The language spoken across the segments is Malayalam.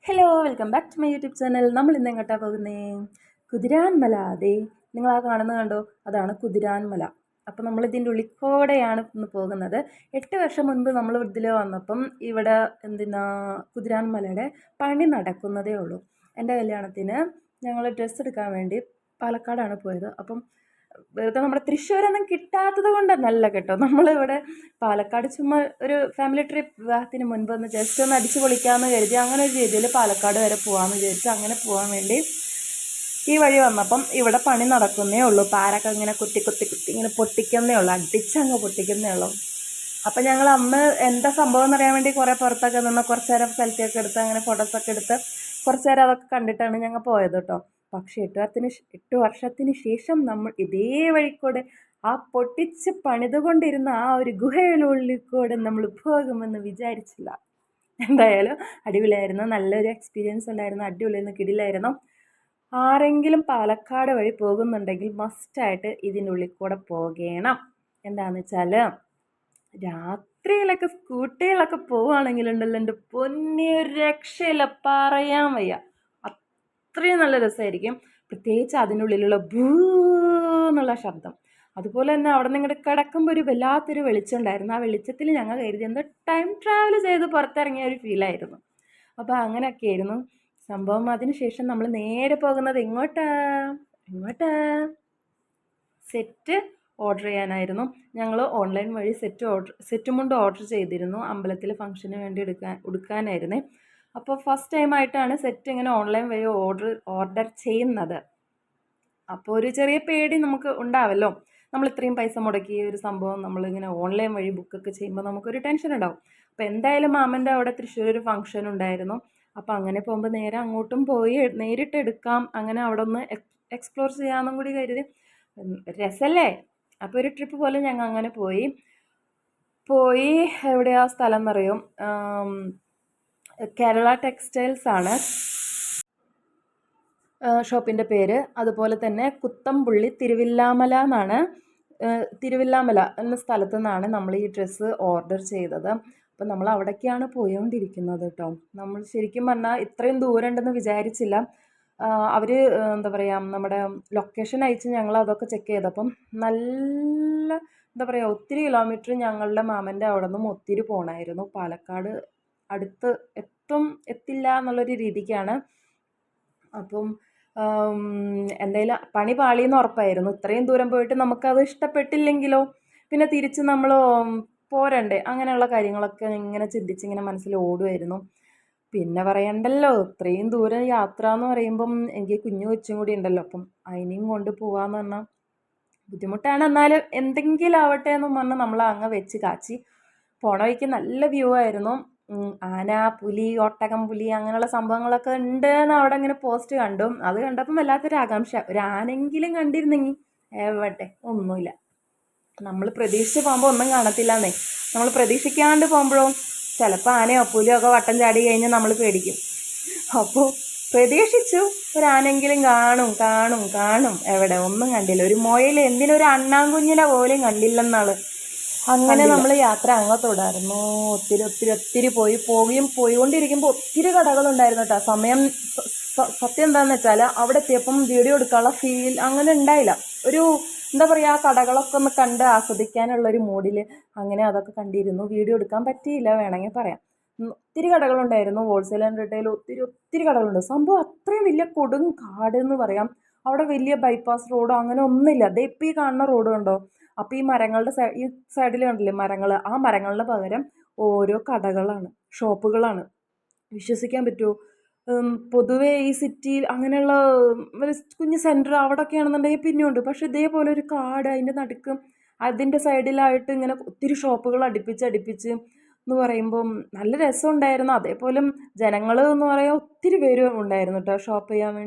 Hello, welcome back to my YouTube channel. നമ്മൾ ഇന്ന് എങ്ങോട്ടാണ് പോകുന്നത്? കുതിരാൻമല. അതെ, നിങ്ങൾ ആ കാണുന്നത് കണ്ടോ, അതാണ് കുതിരാൻമല. അപ്പം നമ്മൾ ഇതിൻ്റെ ഉള്ളിക്കൂടെയാണ് ഇന്ന് പോകുന്നത്. 8 വർഷം മുൻപ് നമ്മൾ ഇതിൽ വന്നപ്പം ഇവിടെ കുതിരാൻമലയുടെ പണി നടക്കുന്നതേ ഉള്ളൂ. എൻ്റെ കല്യാണത്തിന് ഞങ്ങൾ ഡ്രസ്സ് എടുക്കാൻ വേണ്ടി പാലക്കാടാണ് പോയത്. അപ്പം വെറുതെ നമ്മുടെ തൃശ്ശൂരൊന്നും കിട്ടാത്തത് കൊണ്ടല്ല കേട്ടോ, നമ്മളിവിടെ പാലക്കാട് ചുമ്മാ ഒരു ഫാമിലി ട്രിപ്പ് വിവാഹത്തിന് മുൻപ് ഒന്ന് ജസ്റ്റ് ഒന്ന് അടിച്ചു പൊളിക്കാമെന്ന് കരുതി അങ്ങനെ ഒരു രീതിയിൽ പാലക്കാട് വരെ പോകാമെന്ന് വിചാരിച്ചു. അങ്ങനെ പോകാൻ വേണ്ടി ഈ വഴി വന്നപ്പം ഇവിടെ പണി നടക്കുന്നേ ഉള്ളൂ. പാരൊക്കെ ഇങ്ങനെ കുത്തി ഇങ്ങനെ പൊട്ടിക്കുന്നേ ഉള്ളൂ, അടിച്ചങ്ങ് പൊട്ടിക്കുന്നേ ഉള്ളൂ. അപ്പം ഞങ്ങൾ അന്ന് എന്താ സംഭവം എന്നറിയാൻ വേണ്ടി കുറേ പുറത്തൊക്കെ നിന്ന് കുറച്ച് നേരം സെൽഫിയൊക്കെ എടുത്ത് അങ്ങനെ ഫോട്ടോസൊക്കെ എടുത്ത് കുറച്ച് നേരം അതൊക്കെ കണ്ടിട്ടാണ് ഞങ്ങൾ പോയത് കേട്ടോ. പക്ഷേ 8 വർഷത്തിന് ശേഷം നമ്മൾ ഇതേ വഴിക്കൂടെ ആ പൊട്ടിച്ച് പണിതുകൊണ്ടിരുന്ന ആ ഒരു ഗുഹയിലുള്ളിൽ കൂടെ നമ്മൾ പോകുമെന്ന് വിചാരിച്ചില്ല. എന്തായാലും അടിപൊളിയായിരുന്നു, നല്ലൊരു എക്സ്പീരിയൻസ് ഉണ്ടായിരുന്നു, അടിപൊളിയായിരുന്നു, കിടിലായിരുന്നു. ആരെങ്കിലും പാലക്കാട് വഴി പോകുന്നുണ്ടെങ്കിൽ മസ്റ്റായിട്ട് ഇതിൻ്റെ ഉള്ളിൽ കൂടെ പോകണം. എന്താണെന്ന് വെച്ചാൽ രാത്രിയിലൊക്കെ സ്കൂട്ടികളൊക്കെ പോവുകയാണെങ്കിലുണ്ടല്ലോ എൻ്റെ പൊന്നെ, ഒരു രക്ഷയില്ല, പറയാൻ വയ്യ, അത്രയും നല്ല രസമായിരിക്കും. പ്രത്യേകിച്ച് അതിനുള്ളിലുള്ള ഭൂ എന്നുള്ള ശബ്ദം. അതുപോലെ തന്നെ അവിടെ നിന്ന് ഇങ്ങോട്ട് കിടക്കുമ്പോൾ ഒരു വല്ലാത്തൊരു വെളിച്ചം ഉണ്ടായിരുന്നു. ആ വെളിച്ചത്തിൽ ഞങ്ങൾ കരുതി എന്തോ ടൈം ട്രാവൽ ചെയ്ത് പുറത്തിറങ്ങിയ ഒരു ഫീലായിരുന്നു. അപ്പോൾ അങ്ങനെയൊക്കെ ആയിരുന്നു സംഭവം. അതിനുശേഷം നമ്മൾ നേരെ പോകുന്നത് എങ്ങോട്ടാ സെറ്റ് ഓർഡർ ചെയ്യാനായിരുന്നു. ഞങ്ങൾ ഓൺലൈൻ വഴി സെറ്റ് മുണ്ട് ഓർഡർ ചെയ്തിരുന്നു. അമ്പലത്തിലെ ഫംഗ്ഷന് വേണ്ടി ഉടുക്കാനായിരുന്നേ. അപ്പോൾ ഫസ്റ്റ് ടൈമായിട്ടാണ് സെറ്റ് ഇങ്ങനെ ഓൺലൈൻ വഴി ഓർഡർ ചെയ്യുന്നത്. അപ്പോൾ ഒരു ചെറിയ പേടി നമുക്ക് ഉണ്ടാവല്ലോ. നമ്മൾ ഇത്രയും പൈസ മുടക്കി ഒരു സംഭവം നമ്മളിങ്ങനെ ഓൺലൈൻ വഴി ബുക്കൊക്കെ ചെയ്യുമ്പോൾ നമുക്കൊരു ടെൻഷൻ ഉണ്ടാവും. അപ്പോൾ എന്തായാലും മാമൻ്റെ അവിടെ തൃശ്ശൂർ ഒരു ഫംഗ്ഷൻ ഉണ്ടായിരുന്നു. അപ്പോൾ അങ്ങനെ പോകുമ്പോൾ നേരെ അങ്ങോട്ടും പോയി നേരിട്ട് എടുക്കാം, അങ്ങനെ അവിടെ ഒന്ന് എക്സ്പ്ലോർ ചെയ്യാമെന്നും കൂടി കരുതി. രസമല്ലേ? അപ്പോൾ ഒരു ട്രിപ്പ് പോലെ ഞങ്ങൾ അങ്ങനെ പോയി. എവിടെയാ സ്ഥലം എന്നറിയും? കേരള ടെക്സ്റ്റൈൽസ് ആണ് ഷോപ്പിൻ്റെ പേര്. അതുപോലെ തന്നെ കുത്തമ്പുള്ളി തിരുവില്ലാമല എന്ന സ്ഥലത്തു നിന്നാണ് നമ്മൾ ഈ ഡ്രസ്സ് ഓർഡർ ചെയ്തത്. അപ്പം നമ്മൾ അവിടേക്കാണ് പോയോണ്ടിരിക്കുന്നത് കേട്ടോ. നമ്മൾ ശരിക്കും പറഞ്ഞാൽ ഇത്രയും ദൂരം ഉണ്ടെന്ന് വിചാരിച്ചില്ല. അവർ എന്താ പറയുക, നമ്മുടെ ലൊക്കേഷൻ അയച്ച് ഞങ്ങൾ അതൊക്കെ ചെക്ക് ചെയ്തപ്പം നല്ല എന്താ പറയുക, ഒത്തിരി കിലോമീറ്റർ ഞങ്ങളുടെ മാമൻ്റെ അവിടെ നിന്നും ഒത്തിരി പോകണമായിരുന്നു. പാലക്കാട് അടുത്ത് എത്തില്ല എന്നുള്ളൊരു രീതിക്കാണ്. അപ്പം എന്തായാലും പണി പാളിയെന്ന് ഉറപ്പായിരുന്നു. ഇത്രയും ദൂരം പോയിട്ട് നമുക്കത് ഇഷ്ടപ്പെട്ടില്ലെങ്കിലോ, പിന്നെ തിരിച്ച് നമ്മൾ പോരണ്ടേ, അങ്ങനെയുള്ള കാര്യങ്ങളൊക്കെ ഇങ്ങനെ ചിന്തിച്ചിങ്ങനെ മനസ്സിൽ ഓടുമായിരുന്നു. പിന്നെ പറയണ്ടല്ലോ, ഇത്രയും ദൂരം യാത്ര എന്ന് പറയുമ്പം എനിക്ക് കുഞ്ഞു കൊച്ചും കൂടി ഉണ്ടല്ലോ, അപ്പം അതിനെയും കൊണ്ട് പോവാന്ന് പറഞ്ഞാൽ ബുദ്ധിമുട്ടാണ്. എന്നാലും എന്തെങ്കിലും ആവട്ടെ എന്ന് പറഞ്ഞാൽ നമ്മൾ അങ്ങ് വെച്ച് കാച്ചി. പോണ വഴിക്ക് നല്ല വ്യൂ ആയിരുന്നു. ആന, പുലി, ഒട്ടകം പുലി അങ്ങനെയുള്ള സംഭവങ്ങളൊക്കെ ഉണ്ട് എന്ന് അവിടെ ഇങ്ങനെ പോസ്റ്റ് കണ്ടു. അത് കണ്ടപ്പം വല്ലാത്തൊരു ആകാംക്ഷ, ഒരു ആനെങ്കിലും കണ്ടിരുന്നെങ്കിൽ. എവട്ടെ, ഒന്നുമില്ല. നമ്മൾ പ്രതീക്ഷിച്ച് പോകുമ്പോൾ ഒന്നും കാണത്തില്ലെന്നേ. നമ്മൾ പ്രതീക്ഷിക്കാണ്ട് പോകുമ്പോഴും ചിലപ്പോൾ ആനയോ പുലിയോ ഒക്കെ വട്ടം ചാടി കഴിഞ്ഞാൽ നമ്മൾ പേടിക്കും. അപ്പോൾ പ്രതീക്ഷിച്ചു ഒരു ആനെങ്കിലും കാണും, എവിടെ ഒന്നും കണ്ടില്ല. ഒരു മുയൽ, എന്തിനൊരു അണ്ണാൻകുഞ്ഞിനെ പോലും കണ്ടില്ലെന്നാണ്. അങ്ങനെ നമ്മൾ യാത്ര അങ്ങ് തുടർന്നു. ഒത്തിരി പോയിക്കൊണ്ടിരിക്കുമ്പോൾ ഒത്തിരി കടകളുണ്ടായിരുന്നു കേട്ടോ. സത്യം എന്താണെന്ന് വെച്ചാൽ അവിടെ എത്തിയപ്പം വീഡിയോ എടുക്കാനുള്ള ഫീൽ അങ്ങനെ ഉണ്ടായില്ല. ഒരു എന്താ പറയുക, ആ കടകളൊക്കെ ഒന്ന് കണ്ട് ആസ്വദിക്കാനുള്ളൊരു മൂഡിൽ അങ്ങനെ അതൊക്കെ കണ്ടിരുന്നു. വീഡിയോ എടുക്കാൻ പറ്റിയില്ല വേണമെങ്കിൽ പറയാം. ഒത്തിരി കടകളുണ്ടായിരുന്നു, ഹോൾസെയിൽ ആൻഡ് റീറ്റെയിൽ, ഒത്തിരി കടകളുണ്ട്. സംഭവം അത്രയും വലിയ കൊടും കാട് എന്ന് പറയാം. അവിടെ വലിയ ബൈപ്പാസ് റോഡോ അങ്ങനെ ഒന്നുമില്ല. അതേ ഇപ്പോൾ ഈ കാണുന്ന റോഡ് കണ്ടോ. അപ്പോൾ ഈ മരങ്ങളുടെ ഈ സൈഡിൽ കണ്ടില്ലേ മരങ്ങൾ, ആ മരങ്ങളുടെ പകരം ഓരോ കടകളാണ്, ഷോപ്പുകളാണ്. വിശ്വസിക്കാൻ പറ്റുമോ? പൊതുവേ ഈ സിറ്റിയിൽ അങ്ങനെയുള്ള ഒരു കുഞ്ഞ് സെൻറ്റർ അവിടെയൊക്കെ ആണെന്നുണ്ടെങ്കിൽ പിന്നെയുണ്ട്. പക്ഷേ ഇതേപോലെ ഒരു കാട്, അതിൻ്റെ നടുക്ക് അതിൻ്റെ സൈഡിലായിട്ട് ഇങ്ങനെ ഒത്തിരി ഷോപ്പുകൾ അടുപ്പിച്ച് എന്ന് പറയുമ്പം നല്ല രസമുണ്ടായിരുന്നു. അതേപോലെ ജനങ്ങൾ എന്ന് പറയാൻ ഒത്തിരി പേര് ഉണ്ടായിരുന്നു കേട്ടോ,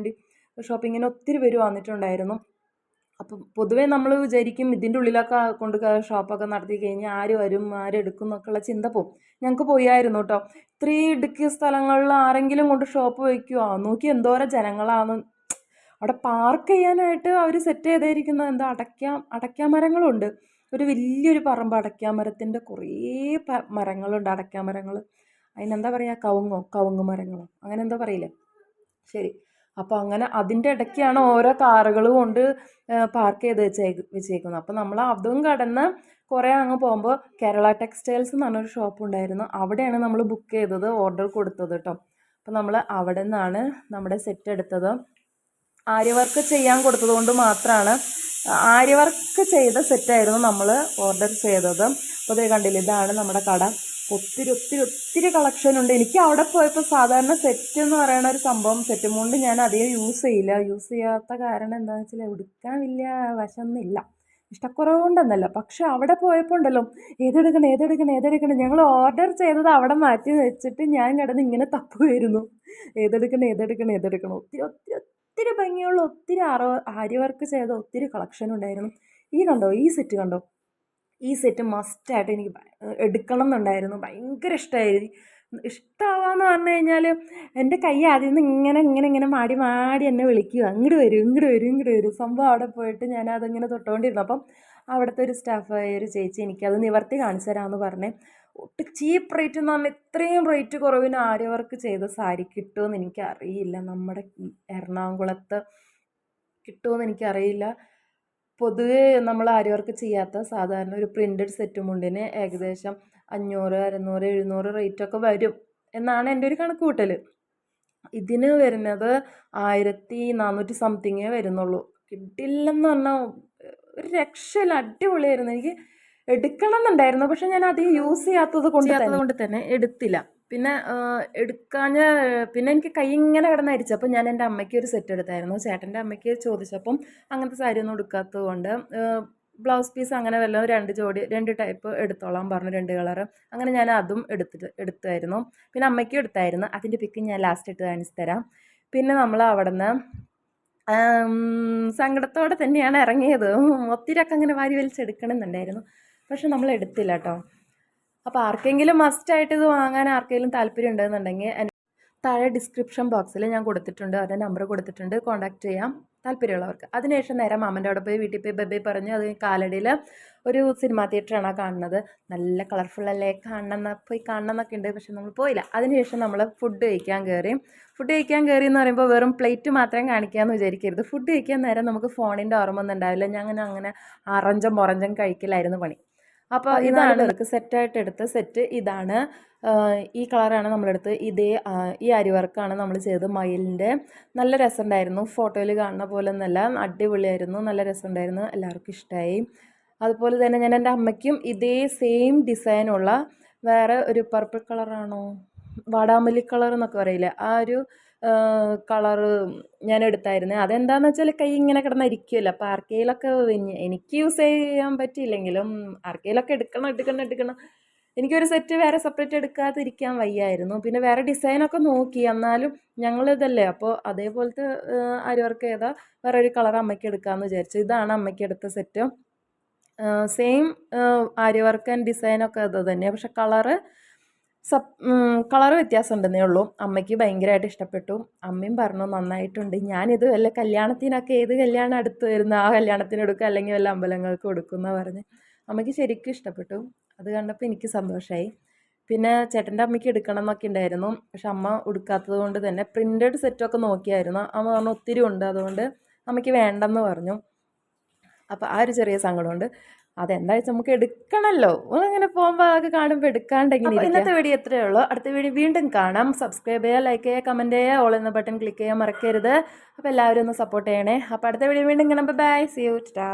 ഷോപ്പിങ്ങിന് ഒത്തിരി പേര് വന്നിട്ടുണ്ടായിരുന്നു. അപ്പം പൊതുവേ നമ്മൾ വിചാരിക്കും ഇതിൻ്റെ ഉള്ളിലൊക്കെ കൊണ്ട് ഷോപ്പൊക്കെ നടത്തി കഴിഞ്ഞാൽ ആര് വരും, ആരെടുക്കും എന്നൊക്കെയുള്ള ചിന്ത പോകും. ഞങ്ങൾക്ക് പോയായിരുന്നു കേട്ടോ. ഇത്രയും ഇടുക്കിയ സ്ഥലങ്ങളിൽ ആരെങ്കിലും കൊണ്ട് ഷോപ്പ് വയ്ക്കുമോ? നോക്കി എന്തോരം ജനങ്ങളാണ്. അവിടെ പാർക്ക് ചെയ്യാനായിട്ട് അവർ സെറ്റ് ചെയ്തിരിക്കുന്നത് എന്താ, അടയ്ക്കാമരങ്ങളുണ്ട്. ഒരു വലിയൊരു പറമ്പ്, അടയ്ക്കാമരത്തിൻ്റെ കുറേ മരങ്ങളുണ്ട്, അടയ്ക്കാമരങ്ങൾ. അതിനെന്താ പറയുക, കവുങ്ങ് മരങ്ങളോ അങ്ങനെ എന്താ പറയില്ലേ, ശരി. അപ്പോൾ അങ്ങനെ അതിൻ്റെ ഇടയ്ക്കാണ് ഓരോ കാറുകൾ കൊണ്ട് പാർക്ക് ചെയ്ത് വെച്ചേക്കുന്നത്. അപ്പോൾ നമ്മൾ അതും കടന്ന് കുറേ അങ്ങ് പോകുമ്പോൾ കേരള ടെക്സ്റ്റൈൽസ് എന്ന് പറഞ്ഞൊരു ഷോപ്പ് ഉണ്ടായിരുന്നു. അവിടെയാണ് നമ്മൾ ബുക്ക് ചെയ്തത്, ഓർഡർ കൊടുത്തത് കേട്ടോ. അപ്പോൾ നമ്മൾ അവിടെ നിന്നാണ് നമ്മുടെ സെറ്റ് എടുത്തത്. ആര്യ വർക്ക് ചെയ്യാൻ കൊടുത്തത് കൊണ്ട് മാത്രമാണ്, ആര്യ വർക്ക് ചെയ്ത സെറ്റായിരുന്നു നമ്മൾ ഓർഡർ ചെയ്തത്. അപ്പോൾ ഇത് കണ്ടില്ല, ഇതാണ് നമ്മുടെ കട. ഒത്തിരി ഒത്തിരി ഒത്തിരി കളക്ഷൻ ഉണ്ട്. എനിക്ക് അവിടെ പോയപ്പോൾ സാധാരണ സെറ്റ് എന്ന് പറയുന്ന ഒരു സംഭവം, സെറ്റ് മുണ്ട് ഞാൻ അധികം യൂസ് ചെയ്യാത്ത കാരണം എന്താണെന്ന് വെച്ചാൽ എടുക്കാൻ വലിയ വശമൊന്നുമില്ല, ഇഷ്ടക്കുറവ് കൊണ്ടൊന്നല്ല. പക്ഷെ അവിടെ പോയപ്പോൾ ഉണ്ടല്ലോ, ഏതെടുക്കണം ഞങ്ങൾ ഓർഡർ ചെയ്തത് അവിടെ മാറ്റി വെച്ചിട്ട് ഞാൻ കിടന്ന് ഇങ്ങനെ തപ്പുമായിരുന്നു, ഏതെടുക്കണം. ഒത്തിരി ഒത്തിരി ഒത്തിരി ഭംഗിയുള്ള ഒത്തിരി ആര്യ വർക്ക് ചെയ്ത ഒത്തിരി കളക്ഷൻ ഉണ്ടായിരുന്നു. ഈ സെറ്റ് കണ്ടോ, ഈ സെറ്റ് മസ്റ്റായിട്ട് എനിക്ക് എടുക്കണം എന്നുണ്ടായിരുന്നു. ഭയങ്കര ഇഷ്ടമാവാന്ന് പറഞ്ഞു കഴിഞ്ഞാൽ എൻ്റെ കൈ ആദ്യം നിന്ന് ഇങ്ങനെ മാടി എന്നെ വിളിക്കുക, ഇങ്ങോട്ട് വരും. സംഭവം അവിടെ പോയിട്ട് ഞാൻ അതിങ്ങനെ തൊട്ടുകൊണ്ടിരുന്നു. അപ്പം അവിടുത്തെ ഒരു സ്റ്റാഫായ ഒരു ചേച്ചി എനിക്കത് നിവർത്തി കാണിച്ചു തരാമെന്ന് പറഞ്ഞ്, ഒട്ടും ചീപ്പ് റേറ്റ് എന്ന് പറഞ്ഞാൽ ഇത്രയും റേറ്റ് കുറവിന് ആര്യ വർക്ക് ചെയ്ത സാരി കിട്ടുമെന്ന് എനിക്കറിയില്ല, നമ്മുടെ എറണാകുളത്ത് കിട്ടുമെന്ന് എനിക്കറിയില്ല. പൊതുവേ നമ്മൾ ആര്യ വർക്ക് ചെയ്യാത്ത സാധാരണ ഒരു പ്രിൻറ്റഡ് സെറ്റ് മുണ്ടിന് ഏകദേശം 500, 600, 700 റേറ്റൊക്കെ വരും എന്നാണ് എൻ്റെ ഒരു കണക്ക് കൂട്ടൽ. ഇതിന് വരുന്നത് 1400 സംതിങ്ങേ വരുന്നുള്ളൂ. കിട്ടില്ലെന്ന് പറഞ്ഞാൽ ഒരു രക്ഷയില്ല, അടിപൊളിയായിരുന്നു. എനിക്ക് എടുക്കണം എന്നുണ്ടായിരുന്നു, പക്ഷെ ഞാൻ അധികം യൂസ് ചെയ്യാത്തത് കൊണ്ട് തന്നെ എടുത്തില്ല. പിന്നെ പിന്നെ എനിക്ക് കൈ ഇങ്ങനെ കിടന്ന് അരിച്ചു. അപ്പോൾ ഞാൻ എൻ്റെ അമ്മയ്ക്ക് ഒരു സെറ്റ് എടുത്തായിരുന്നു. ചേട്ടൻ്റെ അമ്മയ്ക്ക് ചോദിച്ചപ്പം അങ്ങനത്തെ സാരി ഒന്നും എടുക്കാത്തത് കൊണ്ട് ബ്ലൗസ് പീസ് അങ്ങനെ വല്ലതും 2 ടൈപ്പ് എടുത്തോളാൻ പറഞ്ഞു, 2 കളറ്. അങ്ങനെ ഞാൻ അതും എടുത്തായിരുന്നു. പിന്നെ അമ്മയ്ക്കും എടുത്തായിരുന്നു. അതിൻ്റെ പിക്ക് ഞാൻ ലാസ്റ്റ് ഇട്ട് കാണിച്ച് തരാം. പിന്നെ നമ്മൾ അവിടെ നിന്ന് സങ്കടത്തോടെ തന്നെയാണ് ഇറങ്ങിയത്. ഒത്തിരിയൊക്കെ അങ്ങനെ വാരി വലിച്ചെടുക്കണമെന്നുണ്ടായിരുന്നു, പക്ഷെ നമ്മൾ എടുത്തില്ല കേട്ടോ. അപ്പോൾ ആർക്കെങ്കിലും മസ്റ്റായിട്ട് ഇത് വാങ്ങാൻ ആർക്കെങ്കിലും താല്പര്യം ഉണ്ടെന്നുണ്ടെങ്കിൽ താഴെ ഡിസ്ക്രിപ്ഷൻ ബോക്സിൽ ഞാൻ കൊടുത്തിട്ടുണ്ട്, അവരുടെ നമ്പർ കൊടുത്തിട്ടുണ്ട്, കോൺടാക്റ്റ് ചെയ്യാം താല്പര്യമുള്ളവർക്ക്. അതിനുശേഷം നേരെ മാമൻ്റെ അവിടെ പോയി വീട്ടിൽ പോയി ബൈ പറഞ്ഞു. അത് കാലടിയിൽ ഒരു സിനിമാ തിയേറ്ററാണ് കാണുന്നത്. നല്ല കളർഫുള്ളല്ലേ, പോയി കാണണം എന്നൊക്കെ ഉണ്ട്, പക്ഷെ നമ്മൾ പോയില്ല. അതിനുശേഷം നമ്മൾ ഫുഡ് കഴിക്കാൻ കയറി എന്ന് പറയുമ്പോൾ വെറും പ്ലേറ്റ് മാത്രം കാണിക്കാമെന്ന് വിചാരിക്കരുത്. ഫുഡ് കഴിക്കാൻ നേരം നമുക്ക് ഫോണിൻ്റെ ഓർമ്മ ഒന്നും ഉണ്ടാവില്ല. ഞാൻ അങ്ങനെ അറഞ്ചം കഴിക്കലായിരുന്നു പണി. അപ്പോൾ ഇതാണ് സെറ്റായിട്ട് എടുത്ത സെറ്റ്. ഇതാണ്, ഈ കളറാണ് നമ്മളെടുത്ത്. ഈ അരി വർക്കാണ് നമ്മൾ ചെയ്തത്. മയിലിൻ്റെ നല്ല രസമുണ്ടായിരുന്നു. ഫോട്ടോയിൽ കാണുന്ന പോലെ ഒന്നല്ല, അടിപൊളിയായിരുന്നു, നല്ല രസമുണ്ടായിരുന്നു, എല്ലാവർക്കും ഇഷ്ടമായി. അതുപോലെ തന്നെ ഞാൻ എൻ്റെ അമ്മയ്ക്കും ഇതേ സെയിം ഡിസൈനുള്ള വേറെ ഒരു പർപ്പിൾ കളറാണോ, വാടാമല്ലി കളർ എന്നൊക്കെ പറയില്ലേ, ആ ഒരു കളറ് ഞാൻ എടുത്തായിരുന്നു. അതെന്താണെന്ന് വെച്ചാൽ കൈ ഇങ്ങനെ കിടന്നിരിക്കുമല്ലോ, അപ്പോൾ ആർക്കെയിലൊക്കെ എനിക്ക് യൂസ് ചെയ്യാൻ പറ്റിയില്ലെങ്കിലും ആർക്കെയിലൊക്കെ എടുക്കണം. എനിക്കൊരു സെറ്റ് വേറെ സെപ്പറേറ്റ് എടുക്കാതിരിക്കാൻ വയ്യായിരുന്നു. പിന്നെ വേറെ ഡിസൈനൊക്കെ നോക്കി, എന്നാലും ഞങ്ങളിതല്ലേ, അപ്പോൾ അതേപോലത്തെ ആര്യ വർക്ക് ചെയ്താൽ വേറെ ഒരു കളർ അമ്മയ്ക്ക് എടുക്കാമെന്ന് വിചാരിച്ചു. ഇതാണ് അമ്മയ്ക്ക് എടുത്ത set. Same Arya work and ഡിസൈനൊക്കെ അത് തന്നെയാണ്, പക്ഷെ കളർ വ്യത്യാസം ഉണ്ടെന്നേ ഉള്ളൂ. അമ്മയ്ക്ക് ഭയങ്കരമായിട്ട് ഇഷ്ടപ്പെട്ടു. അമ്മയും പറഞ്ഞു നന്നായിട്ടുണ്ട്. ഞാനിത് വല്ല കല്യാണത്തിനൊക്കെ, ഏത് കല്യാണം അടുത്ത് വരുന്ന ആ കല്യാണത്തിന് എടുക്കുക, അല്ലെങ്കിൽ വല്ല അമ്പലങ്ങൾക്ക് കൊടുക്കും എന്നാണ് പറഞ്ഞ്. അമ്മയ്ക്ക് ശരിക്കും ഇഷ്ടപ്പെട്ടു. അത് കണ്ടപ്പോൾ എനിക്ക് സന്തോഷമായി. പിന്നെ ചേട്ടൻ്റെ അമ്മയ്ക്ക് എടുക്കണം എന്നൊക്കെ ഉണ്ടായിരുന്നു, പക്ഷെ അമ്മ ഉടുക്കാത്തത് കൊണ്ട് തന്നെ പ്രിൻറ്റഡ് സെറ്റൊക്കെ നോക്കിയായിരുന്നു. അമ്മ പറഞ്ഞു ഒത്തിരി ഉണ്ട്, അതുകൊണ്ട് അമ്മയ്ക്ക് വേണ്ടെന്ന് പറഞ്ഞു. അപ്പോൾ ആ ഒരു ചെറിയ സങ്കടമുണ്ട്. അതെന്താ വെച്ചാൽ നമുക്ക് എടുക്കണമല്ലോ, അങ്ങനെ പോകുമ്പോൾ അതൊക്കെ കാണുമ്പോൾ എടുക്കാണ്ടെങ്കിൽ. ഇന്നത്തെ വീഡിയോ എത്രയേ ഉള്ളൂ. അടുത്ത വീഡിയോ വീണ്ടും കാണാം. സബ്സ്ക്രൈബ് ചെയ്യുക, ലൈക്ക് ചെയ്യുക, കമൻറ്റ് ചെയ്യുക, ഓൾ എന്ന ബട്ടൺ ക്ലിക്ക് ചെയ്യാൻ മറക്കരുത്. അപ്പോൾ എല്ലാവരും ഒന്ന് സപ്പോർട്ട് ചെയ്യണേ. അപ്പോൾ അടുത്ത വീഡിയോ വീണ്ടും കാണാം. ബൈ, സീ യു, ടാ.